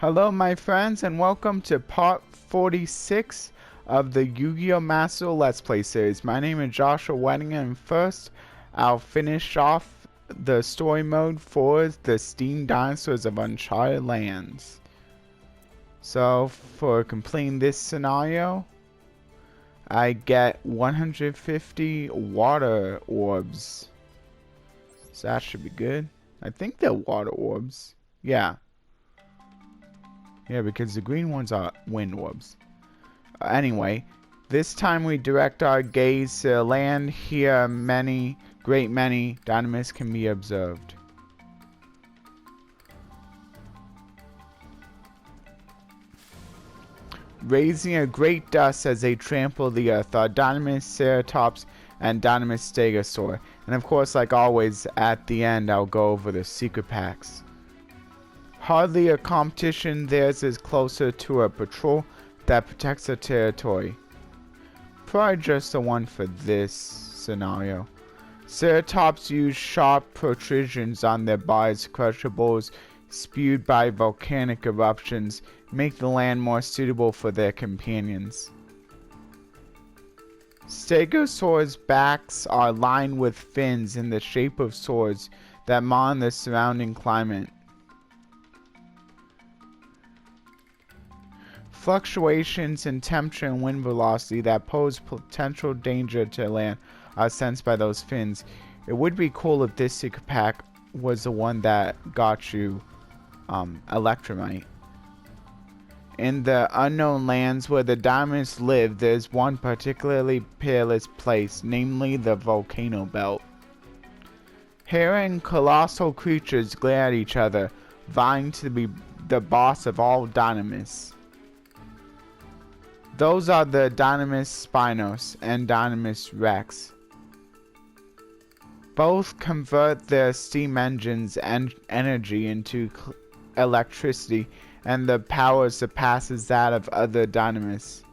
Hello my friends and welcome to part 46 of the Yu-Gi-Oh! Master Let's Play series. My name is Joshua Wedding and first I'll finish off the story mode for the Steam Dinosaurs of Uncharted Lands. So for completing this scenario, I get 150 water orbs. So that should be good. I think they're water orbs. Yeah. Yeah, because the green ones are wind orbs. Anyway, this time we direct our gaze to land. Here great many Dinomists can be observed. Raising a great dust as they trample the earth are Dinomist, Ceratops, and Dinomist Stegosaur. And of course, like always, at the end I'll go over the secret packs. Hardly a competition, theirs is closer to a patrol that protects a territory. Probably just the one for this scenario. Ceratops use sharp protrusions on their bodies. Crushables spewed by volcanic eruptions make the land more suitable for their companions. Stegosaur's backs are lined with fins in the shape of swords that monitor the surrounding climate. Fluctuations in temperature and wind velocity that pose potential danger to land are sensed by those fins. It would be cool if this secret pack was the one that got you Electromite. In the unknown lands where the Dinomists live, there's one particularly peerless place, namely the volcano belt. Herring colossal creatures glare at each other, vying to be the boss of all Dinomists. Those are the Dinomist Spinos and Dinomist Rex. Both convert their steam engines and energy into electricity, and the power surpasses that of other Dinomists.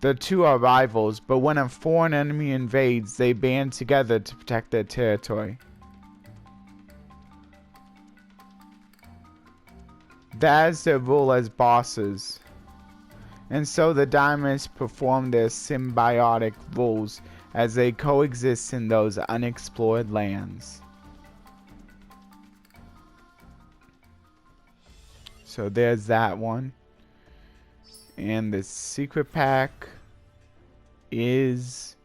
The two are rivals, but when a foreign enemy invades, they band together to protect their territory. That is their role as bosses. And so the Dinomists perform their symbiotic roles as they coexist in those unexplored lands. So there's that one. And the secret pack is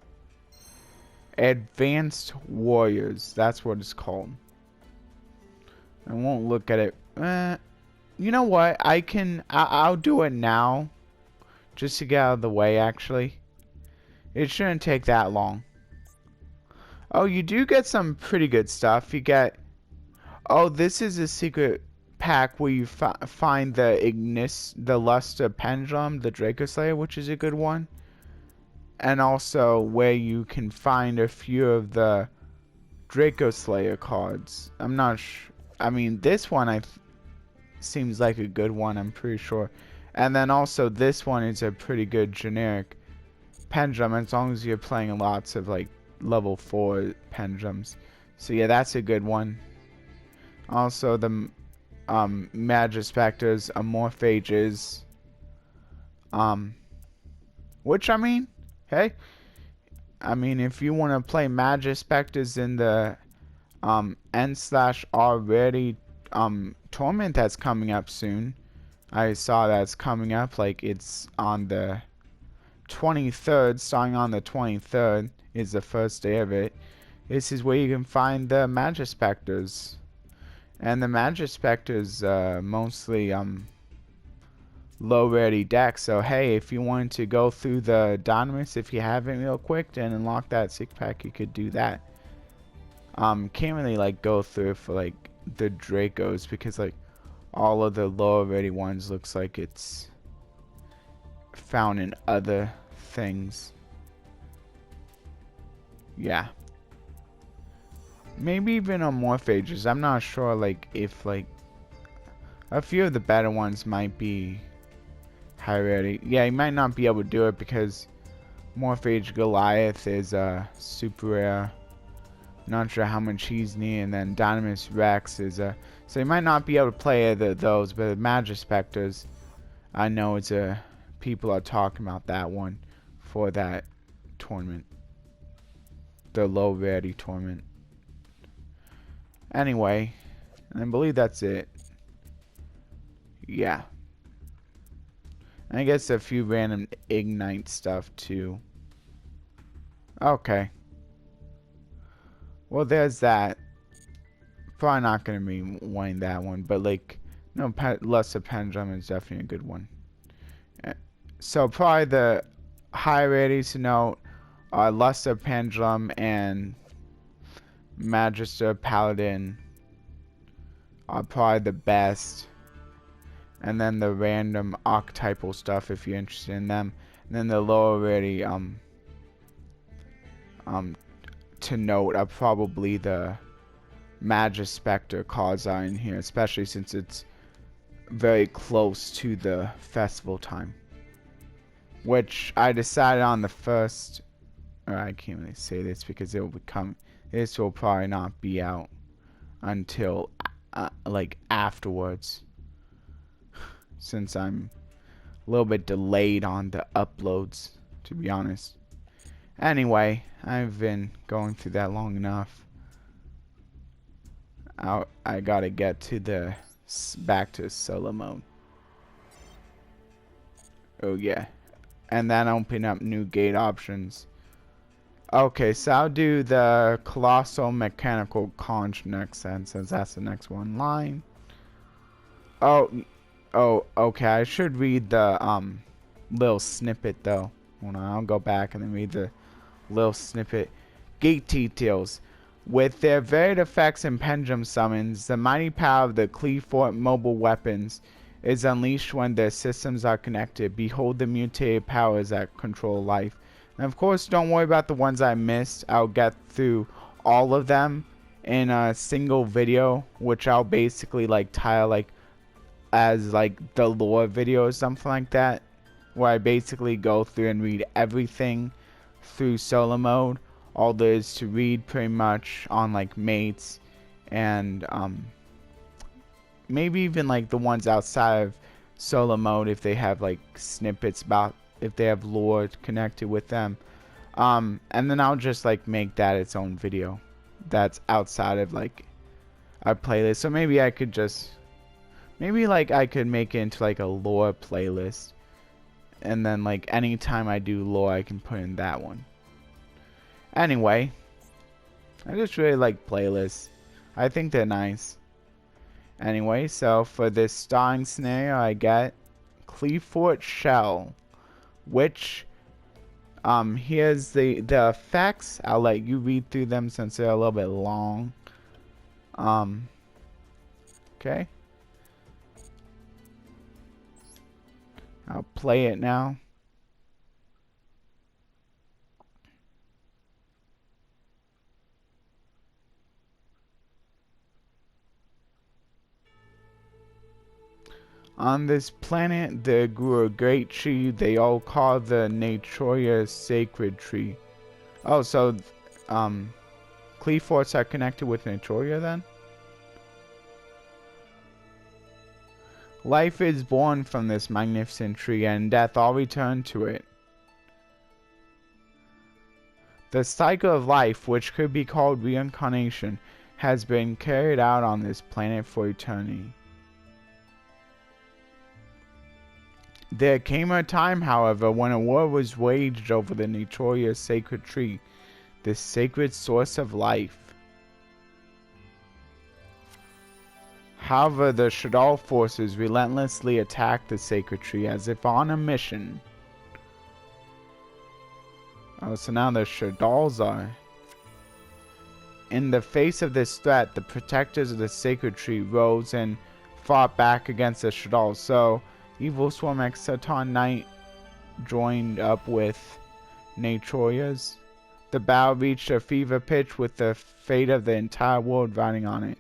Advanced Warriors. That's what it's called. I won't look at it. You know what? I'll do it now. Just to get out of the way, actually. It shouldn't take that long. Oh, you do get some pretty good stuff. You get... Oh, this is a secret pack where you find the Luster Pendulum, the Draco Slayer, which is a good one. And also where you can find a few of the Draco Slayer cards. I'm not sure. I mean, this one seems like a good one, I'm pretty sure. And then also this one is a pretty good generic pendulum as long as you're playing lots of like level 4 pendulums. So yeah, that's a good one. Also the Magispectors, Amorphages, which I mean, hey, I mean if you want to play Magispectors in the N/R Rarity tournament that's coming up soon. I saw that's coming up, like it's on the 23rd, starting on the 23rd is the first day of it. This is where you can find the Magispectors. And the Magispectors mostly low rarity decks, so hey, if you wanted to go through the Dinomist, if you haven't real quick, and unlock that secret pack, you could do that. Can't really like go through it for like the Dracos, because like all of the lower rated ones looks like it's found in other things. Yeah. Maybe even on Morphages. I'm not sure like if like a few of the better ones might be high rarity. Yeah, you might not be able to do it because Morphage Goliath is super rare. Not sure how much he's needing. And then Dinomist Rex is a... So you might not be able to play those, but the Magispectors, I know it's a... People are talking about that one for that tournament. The low rarity tournament. Anyway, I believe that's it. Yeah. I guess a few random Ignite stuff too. Okay. Well, there's that. Probably not going to be winning that one, but like, no, Lesser Pendulum is definitely a good one. So probably the high rarities to note are Lesser Pendulum and Magister Paladin are probably the best. And then the random archetypal stuff if you're interested in them. And then the lower rarity to note are probably the Magispector cards are in here, especially since it's very close to the festival time. Which I decided on the first, or I can't really say this because it will become, this will probably not be out until like afterwards, since I'm a little bit delayed on the uploads, to be honest. Anyway, I've been going through that long enough. I gotta get to the back to solo mode. Oh yeah. And then open up new gate options. Okay, so I'll do the Colossal Mechanical Conch next then, since that's the next one line. Oh, okay, I should read the little snippet though. Hold on, I'll go back and then read the little snippet. Gate details. With their varied effects and pendulum summons, the mighty power of the Qliphort mobile weapons is unleashed when their systems are connected. Behold the mutated powers that control life. And of course, don't worry about the ones I missed. I'll get through all of them in a single video, which I'll basically like tile like as like the lore video or something like that, where I basically go through and read everything through solo mode. All there is to read pretty much on like mates and maybe even like the ones outside of solo mode if they have like snippets about if they have lore connected with them, and then I'll just like make that its own video that's outside of like our playlist. So maybe I could just I could make it into like a lore playlist, and then like anytime I do lore I can put in that one. Anyway, I just really like playlists. I think they're nice. Anyway, so for this starting scenario, I get Qliphort Shell, which here's the effects. I'll let you read through them since they're a little bit long. Okay. I'll play it now. On this planet, there grew a great tree they all call the Naturia Sacred Tree. Oh, so, Qliphorts are connected with Naturia then? Life is born from this magnificent tree, and death all return to it. The cycle of life, which could be called reincarnation, has been carried out on this planet for eternity. There came a time, however, when a war was waged over the Naturia Sacred Tree, this sacred source of life. However, the Shadal forces relentlessly attacked the sacred tree as if on a mission. Oh, so now the Shadals are. In the face of this threat, the protectors of the sacred tree rose and fought back against the Shadals. So, Evil Swarm Exoton Knight joined up with Naturia's. The battle reached a fever pitch with the fate of the entire world riding on it.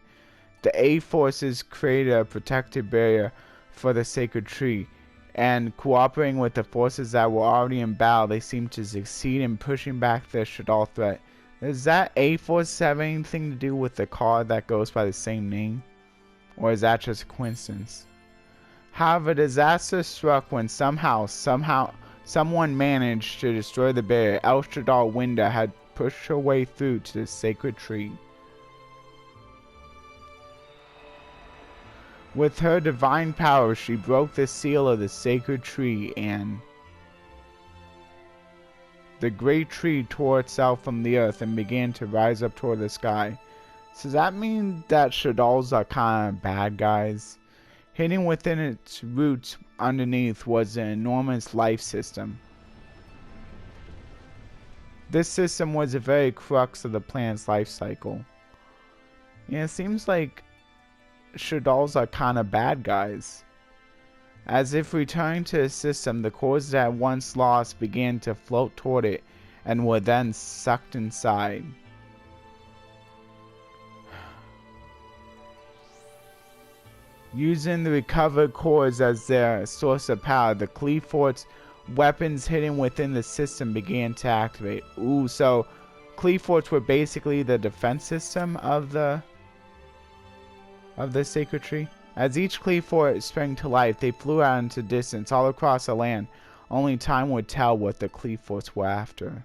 The A forces created a protective barrier for the sacred tree, and cooperating with the forces that were already in battle, they seemed to succeed in pushing back the Shadal threat. Is that A47 anything to do with the car that goes by the same name? Or is that just a coincidence? However, disaster struck when someone managed to destroy the barrier. El Shaddai Winda had pushed her way through to the sacred tree. With her divine power, she broke the seal of the sacred tree, and the great tree tore itself from the earth and began to rise up toward the sky. So does that mean that Shaddals are kind of bad guys? Hidden within its roots underneath was an enormous life system. This system was the very crux of the planet's life cycle. Yeah, it seems like Shaddals are kind of bad guys. As if returning to the system, the cores that once lost began to float toward it and were then sucked inside. Using the recovered cores as their source of power, the Qliphort's weapons hidden within the system began to activate. Ooh, so Qliphorts were basically the defense system of the sacred tree. As each Qliphort sprang to life, they flew out into distance all across the land. Only time would tell what the Qliphorts were after.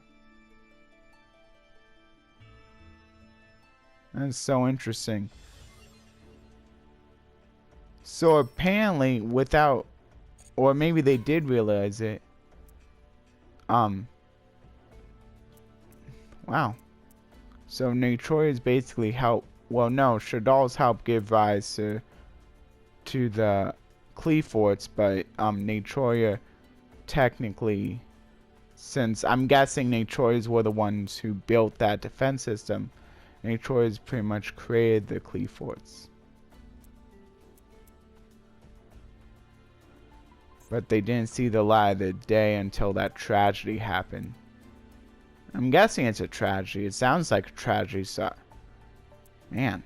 That's so interesting. So apparently, without, or maybe they did realize it. Wow. So Natroya's basically helped. Well, no, Shaddal's helped give rise to the Qliphorts, but Natroya technically, since I'm guessing Natroyas were the ones who built that defense system, Natroya's pretty much created the Qliphorts. But they didn't see the light of the day until that tragedy happened. I'm guessing it's a tragedy. It sounds like a tragedy, so... Man.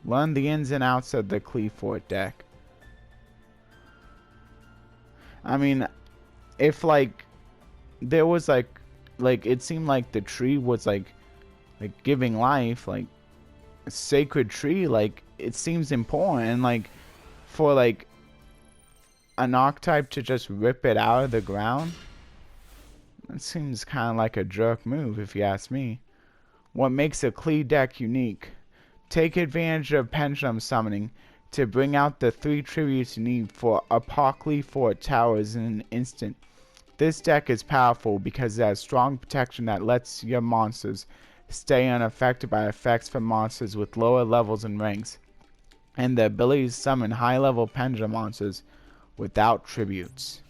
Learn the ins and outs of the Qliphort deck. I mean, if, like, there was, like, it seemed like the tree was, like giving life, like, a sacred tree, like, it seems important, and, like, for, like, an archetype to just rip it out of the ground, that seems kind of like a jerk move, if you ask me. What makes a Qli deck unique? Take advantage of pendulum summoning to bring out the 3 tributes you need for Qliphort towers in an instant. This deck is powerful because it has strong protection that lets your monsters stay unaffected by effects from monsters with lower levels and ranks, and the ability to summon high-level pendulum monsters without tributes.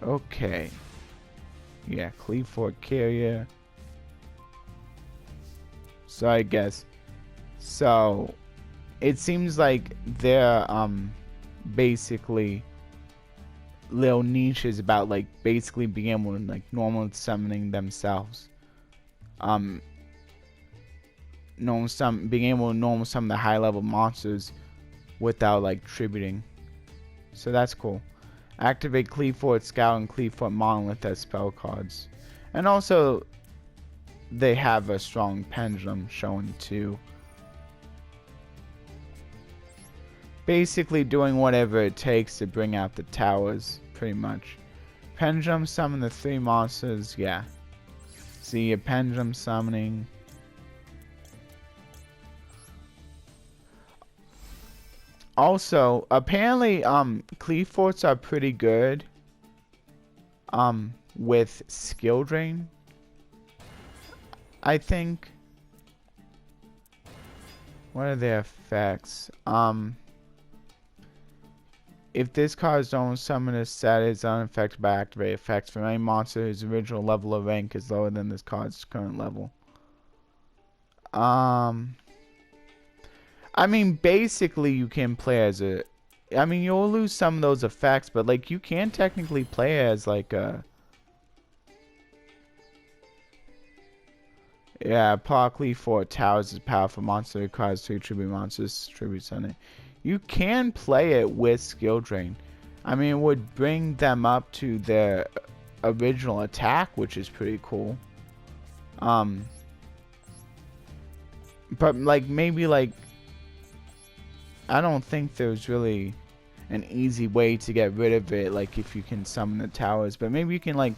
Okay. Yeah, Qliphort carrier. So I guess. So it seems like they're basically little niches about like basically being able to like normal summoning themselves. Being able to normal summon the high level monsters without like tributing. So that's cool. Activate Qliphort Scout and Qliphort Monolith as spell cards. And also they have a strong pendulum showing too. Basically doing whatever it takes to bring out the towers, pretty much. Pendulum summon the 3 monsters, yeah. See a pendulum summoning. Also, apparently, Qliphorts are pretty good, with skill drain, I think. What are their effects? If this card is don't summon a set, it is unaffected by activate effects from any monster whose original level of rank is lower than this card's current level. I mean, basically, you can play as a... I mean, you'll lose some of those effects, but, like, you can technically play as, like, a... Yeah, Qliphort Towers is a powerful monster. It requires 2 tribute monsters, tributes on it. You can play it with skill drain. I mean, it would bring them up to their original attack, which is pretty cool. But like maybe like I don't think there's really an easy way to get rid of it, like if you can summon the towers, but maybe you can like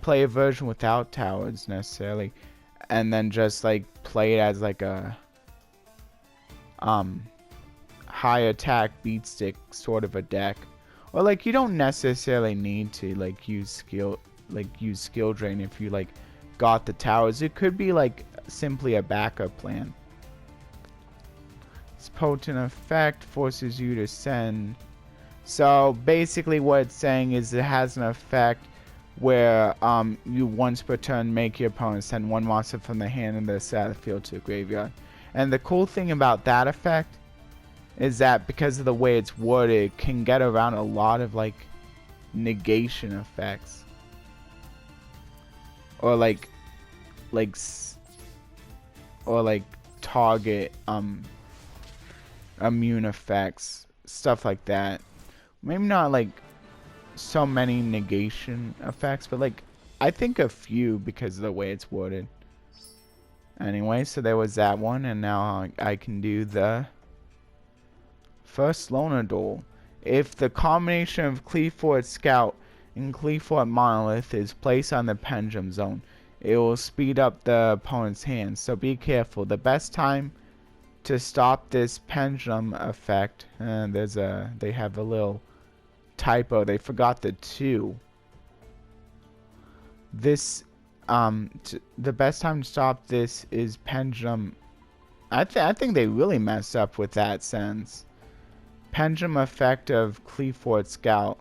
play a version without towers necessarily, and then just like play it as like a high attack beat stick sort of a deck. Or like you don't necessarily need to like use skill drain if you like got the towers. It could be like simply a backup plan. Its potent effect forces you to send. So basically what it's saying is it has an effect where you once per turn make your opponent send one monster from the hand and the side of the field to the graveyard. And the cool thing about that effect is that because of the way it's worded, it can get around a lot of like negation effects. Or like target immune effects, stuff like that. Maybe not like so many negation effects, but like I think a few because of the way it's worded. Anyway, so there was that one, and now I can do the first loner duel. If the combination of Qliphort Scout and Qliphort Monolith is placed on the pendulum zone, it will speed up the opponent's hand, so be careful. The best time to stop this pendulum effect, and they have a little typo, they forgot the 2. This the best time to stop this is pendulum. I think they really messed up with that sentence. Pendulum effect of Qliphort Scout.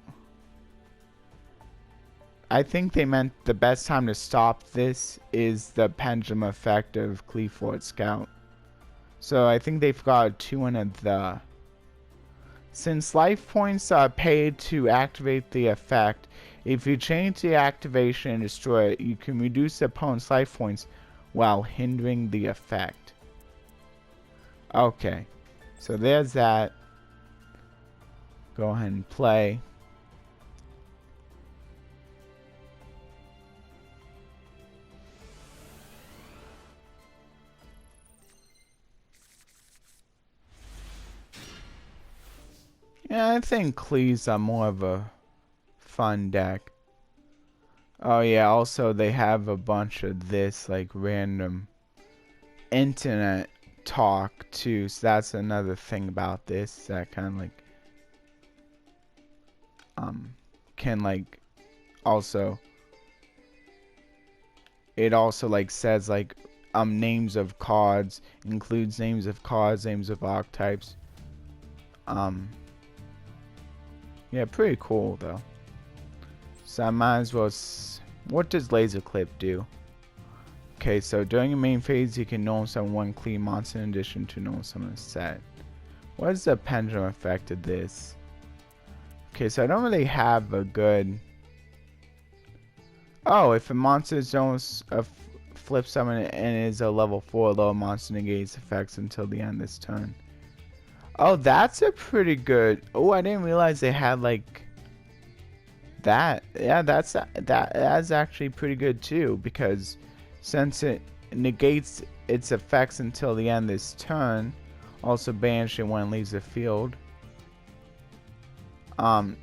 I think they meant the best time to stop this is the pendulum effect of Qliphort Scout. So I think they forgot a 2 and a the. Since life points are paid to activate the effect, if you change the activation and destroy it, you can reduce the opponent's life points while hindering the effect. Okay, so there's that. Go ahead and play. Yeah, I think Qli's are more of a fun deck. Oh yeah, also they have a bunch of this like random internet talk too, so that's another thing about this that kind of like can like also it also like says like names of cards, includes names of cards, names of archetypes. Yeah, pretty cool though. So I might as well. What does Laser Clip do? Okay, so during your main phase, you can normal summon one clean monster in addition to normal summon a set. What is the pendulum effect of this? Okay, so I don't really have a good. Oh, if a monster is almost a flip summon and is a level 4 low, monster negates effects until the end of this turn. Oh, that's a pretty good. Oh, I didn't realize they had like that. Yeah, that's actually pretty good too, because since it negates its effects until the end of this turn, also banish it when it leaves the field.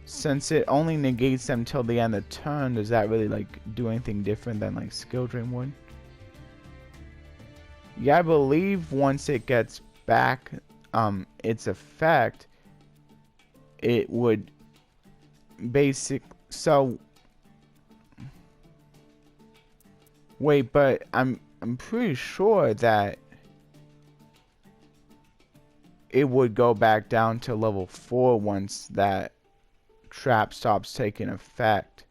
Since it only negates them till the end of the turn, does that really like do anything different than like Skill Drain would? Yeah, I believe once it gets back its effect, it would so wait, but I'm pretty sure that it would go back down to level 4 once that trap stops taking effect.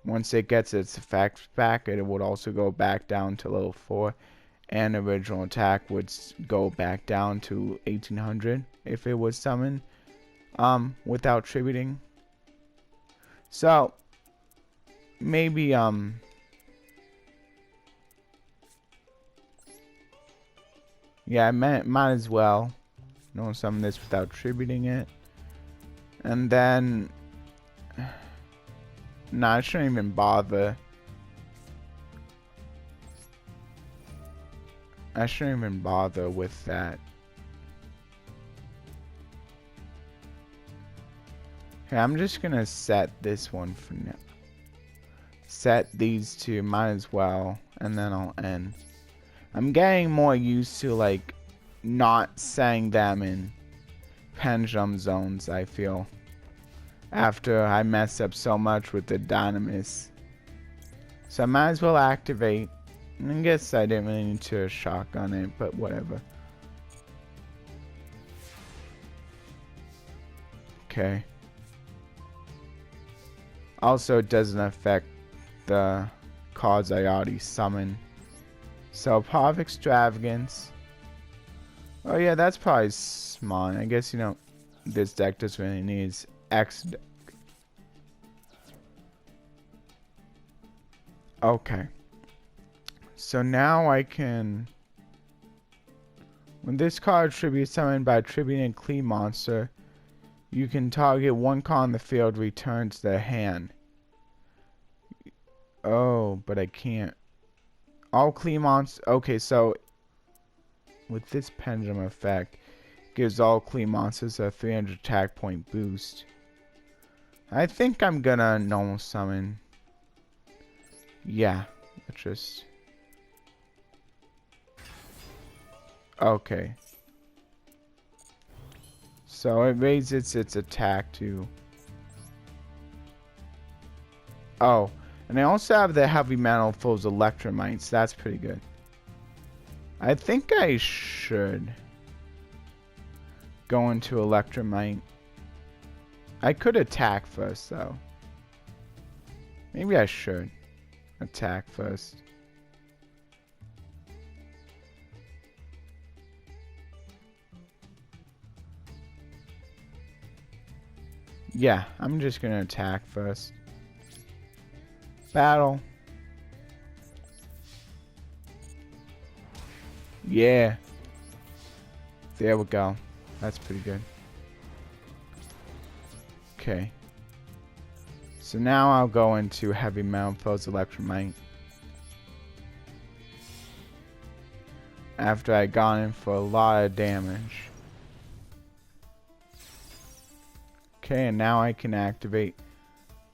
Once it gets its effects back, it would also go back down to level 4. And original attack would go back down to 1800 if it was summoned without tributing. So maybe yeah, I might as well summon this without tributing it. And then Nah, I shouldn't even bother. I shouldn't even bother with that. Okay, I'm just gonna set this one for now. Set these two, might as well, and then I'll end. I'm getting more used to like not setting them in pendulum zones, I feel. After I messed up so much with the Dinomist. So I might as well activate. I guess I didn't really need to shotgun it, but whatever. Okay. Also, it doesn't affect the cards I already summoned. So, Power of Extravagance. Oh yeah, that's probably smart. I guess, you know, this deck just really needs X deck. Okay. So now I can... When this card tribute summoned by attributing a Qliphort monster, you can target one card on the field, return to the hand. Oh, but I can't. All Qliphort monsters... Okay, so... With this pendulum effect, gives all Qliphort monsters a 300 attack point boost. I think I'm gonna normal summon. Yeah, let's just... Okay. So it raises its attack to... Oh, and I also have the heavy metal foes electromites. That's pretty good. I think I should go into electromite. I could attack first though. Maybe I should attack first. Yeah, I'm just gonna attack first. Battle. Yeah. There we go. That's pretty good. Okay. So now I'll go into heavy metal foes electromite. After I got in for a lot of damage. Okay, and now I can activate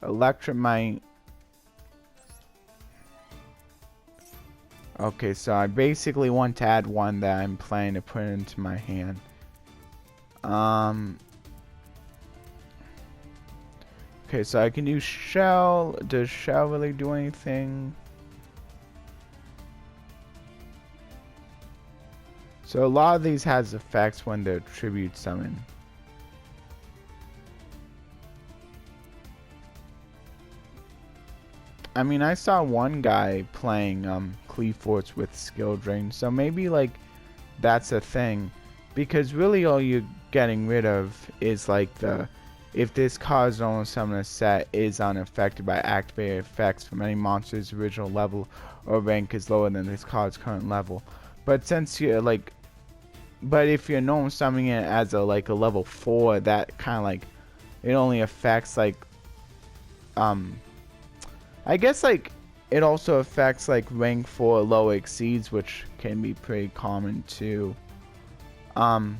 electromite. Okay, so I basically want to add one that I'm planning to put into my hand. Okay, so I can use Shell. Does Shell really do anything? So a lot of these has effects when they're tribute summoned. I mean, I saw one guy playing Qliphorts with skill drain, so maybe like that's a thing, because really all you're getting rid of is like the if this card's normal summon set is unaffected by activated effects from any monster's original level or rank is lower than this card's current level. But since you're like, but if you're normal summoning it as a like a level 4, that kind of like it only affects like I guess like it also affects like rank 4 low exceeds, which can be pretty common too. But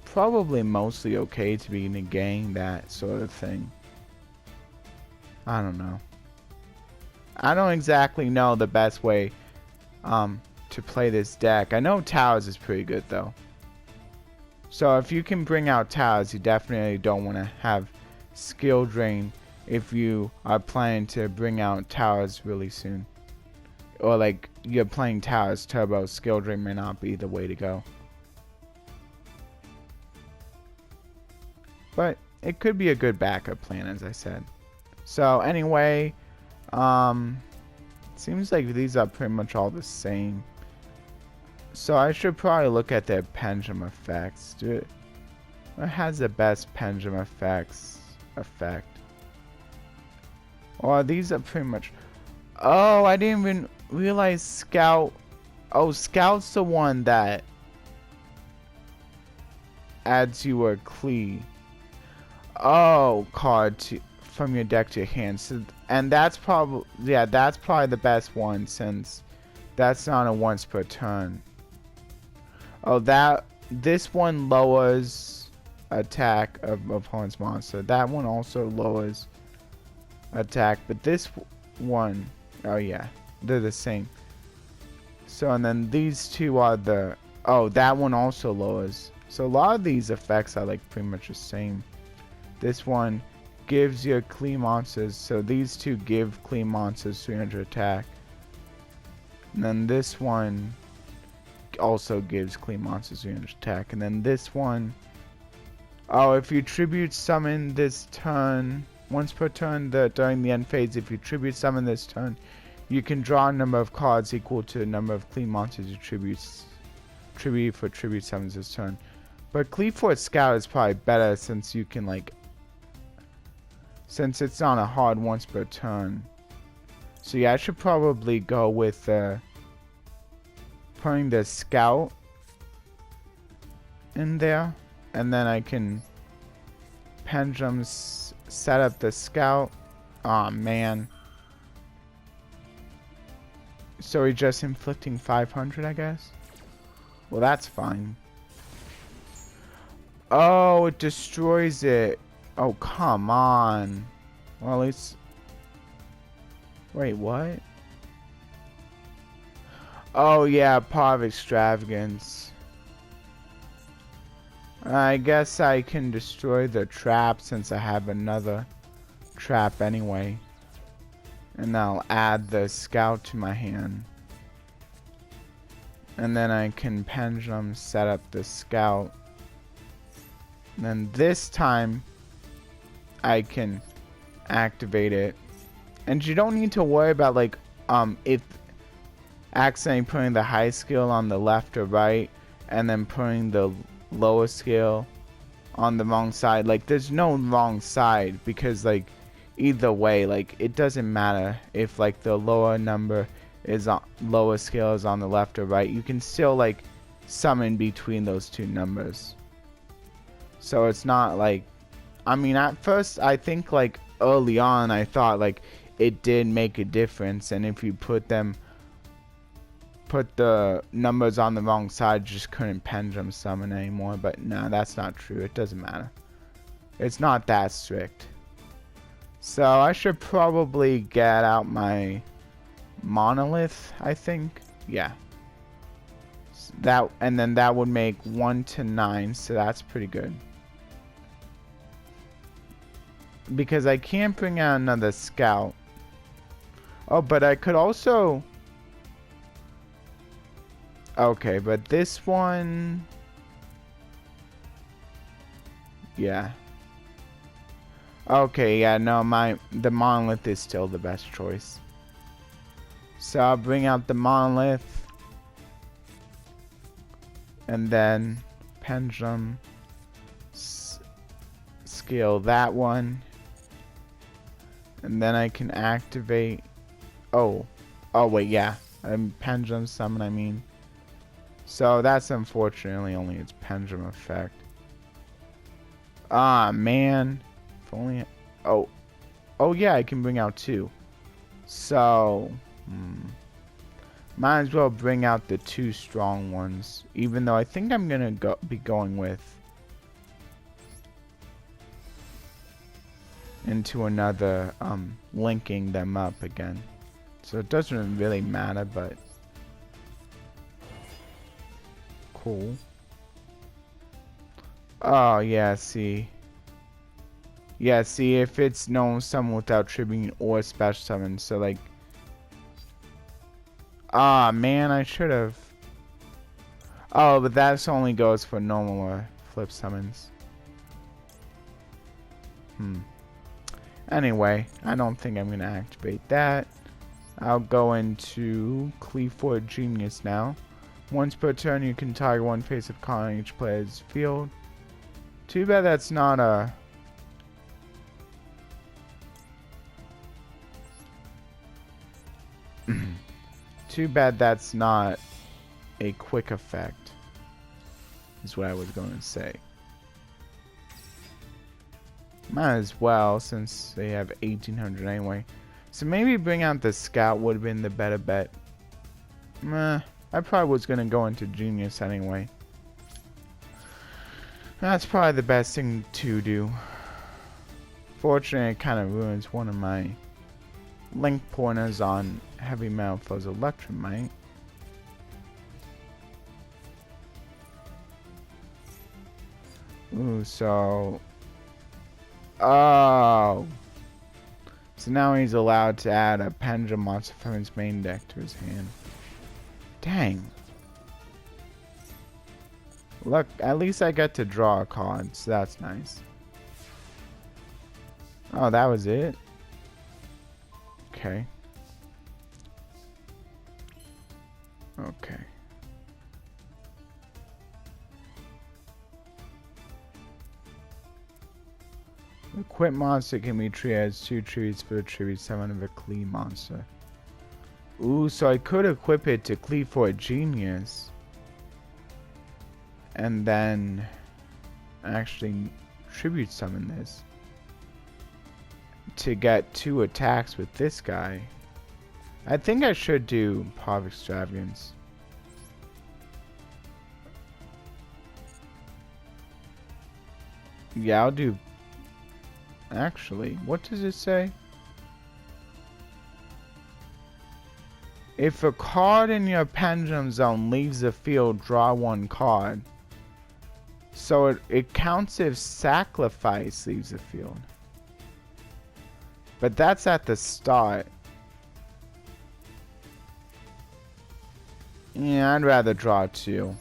probably mostly okay to be negating that sort of thing. I don't know. I don't exactly know the best way to play this deck. I know Towers is pretty good though. So if you can bring out Towers, you definitely don't want to have skill drain if you are planning to bring out Towers really soon. Or like you're playing Towers Turbo, skill drain may not be the way to go. But it could be a good backup plan, as I said. So anyway, seems like these are pretty much all the same. So I should probably look at their pendulum effects. What has the best pendulum effect? Or these are pretty much... Oh, I didn't even realize Scout... Oh, Scout's the one that adds you a Qli. card from your deck to your hand. So, and that's probably, yeah, that's probably the best one since that's not a once per turn. Oh, this one lowers attack of opponent's monster. That one also lowers attack, but this one, oh yeah, they're the same. So, and then these two are the, oh, that one also lowers. So a lot of these effects are like pretty much the same. This one gives your clean monsters, so these two give clean monsters 300 attack. And then this one also gives clean monsters 300 attack. And then this one, oh, if you tribute summon this turn, once per turn during the end phase, if you tribute summon this turn, you can draw a number of cards equal to the number of clean monsters you tribute for tribute summons this turn. But Qliphort Scout is probably better since you can like, since it's on a hard once per turn. So yeah, I should probably go with putting the Scout in there, and then I can pendulum set up the Scout. Aw, man. So he's just inflicting 500, I guess? Well, that's fine. Oh, it destroys it. Oh, come on. Well, at least... Wait, what? Oh, yeah, Part of Extravagance. I guess I can destroy the trap since I have another trap anyway. And I'll add the Scout to my hand. And then I can pendulum set up the Scout. And then this time I can activate it. And you don't need to worry about like if accidentally putting the high skill on the left or right and then putting the lower skill on the wrong side. Like there's no wrong side because like either way, like it doesn't matter if like the lower number is on lower skill is on the left or right. You can still like summon between those two numbers. So it's not like, I mean, at first I think like early on I thought like it did make a difference, and if you put the numbers on the wrong side, you just couldn't pendulum summon anymore. But no, that's not true. It doesn't matter. It's not that strict. So I should probably get out my monolith, I think. Yeah. That, and then that would make 1 to 9, so that's pretty good. Because I can't bring out another Scout. Oh, but I could also... Okay, but this one... Yeah. Okay, yeah, no, the monolith is still the best choice. So I'll bring out the monolith. And then pendulum scale that one. And then I can activate... Oh wait, yeah. Pendulum summon, I mean. So that's unfortunately only its pendulum effect. Ah, man. If only... Oh yeah, I can bring out 2. So... Might as well bring out the 2 strong ones. Even though I think I'm gonna be going with... into another, linking them up again. So it doesn't really matter, but... Cool. Oh, yeah, see. Yeah, see, if it's known summon without tribute or special summon, so like... Ah, man, I should have... Oh, but that only goes for normal or flip summons. Anyway, I don't think I'm going to activate that. I'll go into Qliphort Genius now. Once per turn, you can target one face of card on each player's field. Too bad that's not a... Too bad that's not a quick effect, is what I was going to say. Might as well, since they have 1800 anyway. So maybe bring out the scout would have been the better bet. Meh, I probably was going to go into genius anyway. That's probably the best thing to do. Fortunately, it kind of ruins one of my link pointers on heavy metal foes electromite. Ooh, so... Oh! So now he's allowed to add a pendulum monster from his main deck to his hand. Dang. Look, at least I get to draw a card, so that's nice. Oh, that was it? Okay. Okay. The Equip monster can be treated as 2 tributes for the tribute 7 of a Qliphort monster. Ooh, so I could equip it to Qliphort Genius. And then actually tribute summon this. To get 2 attacks with this guy. I think I should do Paw of Extravagance. Yeah, I'll do... Actually, what does it say? If a card in your pendulum zone leaves the field, draw 1 card. So it counts if Sacrifice leaves the field. But that's at the start. Yeah, I'd rather draw 2.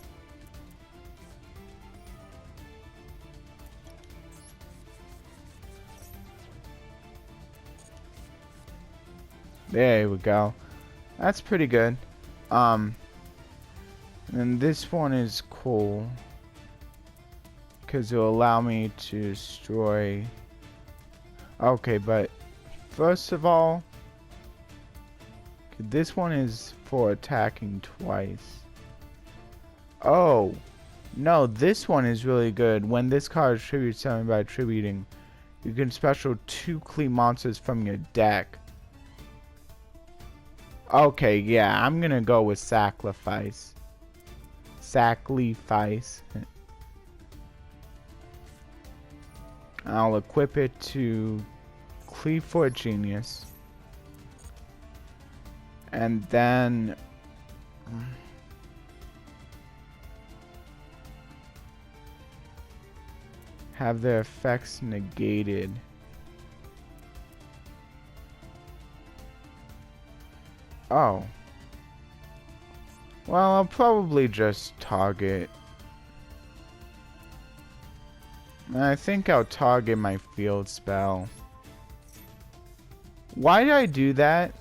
There we go. That's pretty good. And this one is cool. Because it'll allow me to destroy... Okay, but... First of all... This one is for attacking twice. Oh! No, this one is really good. When this card is tribute summoned by tributing, you can special 2 Qliphort monsters from your deck. Okay, yeah, I'm gonna go with Sacrifice. Sacrifice. I'll equip it to Qliphort Genius. And then... have their effects negated. Oh. Well, I'll probably just target. I think I'll target my field spell. Why did I do that?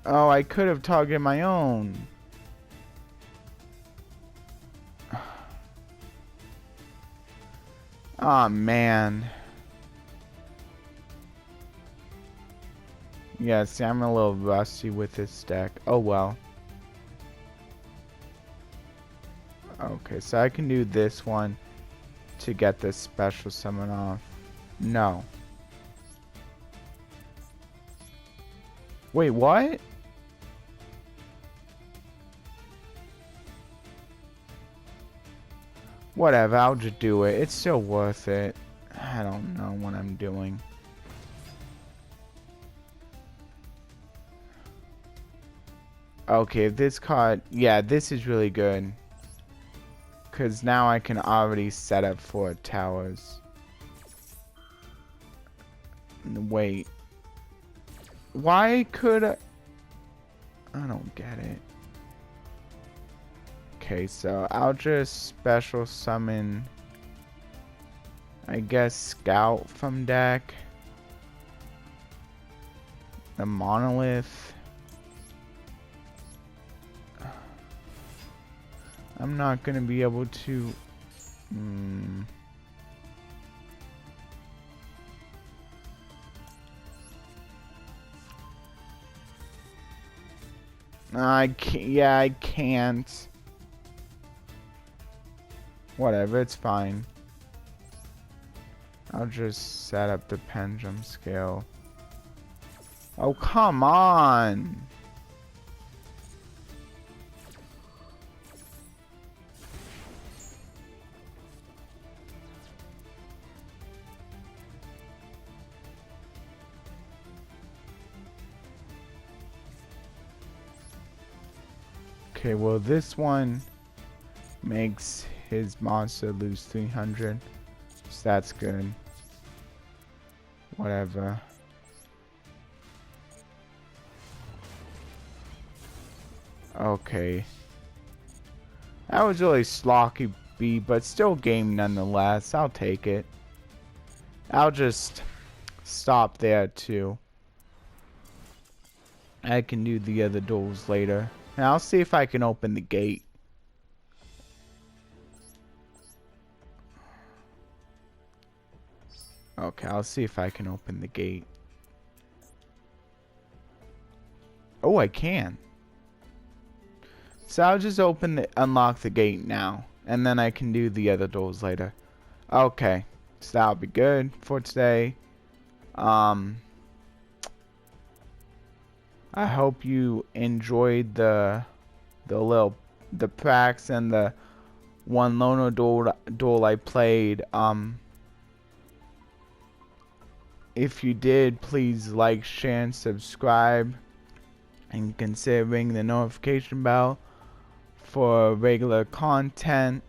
Oh, I could have targeted my own. Aw, man. Yeah, see, I'm a little rusty with this deck. Oh, well. Okay, so I can do this one to get this special summon off. No. Wait, what? Whatever, I'll just do it. It's still worth it. I don't know what I'm doing. Okay, this card... Yeah, this is really good. Because now I can already set up for towers. Wait. Why could I don't get it. Okay, so I'll just special summon, I guess, Scout from deck. The Monolith. I'm not gonna be able to... I can't. Yeah, I can't. Whatever, it's fine. I'll just set up the pendulum scale. Oh, come on! Okay, well this one makes his monster lose 300, so that's good. Whatever. Okay. That was really slocky B, but still game nonetheless. I'll take it. I'll just stop there too. I can do the other duels later. And I'll see if I can open the gate. Okay, I'll see if I can open the gate. Oh, I can. So I'll just unlock the gate now. And then I can do the other doors later. Okay. So that'll be good for today. I hope you enjoyed the pranks and the one loner duel I played. If you did, please like, share, and subscribe, and consider ringing the notification bell for regular content.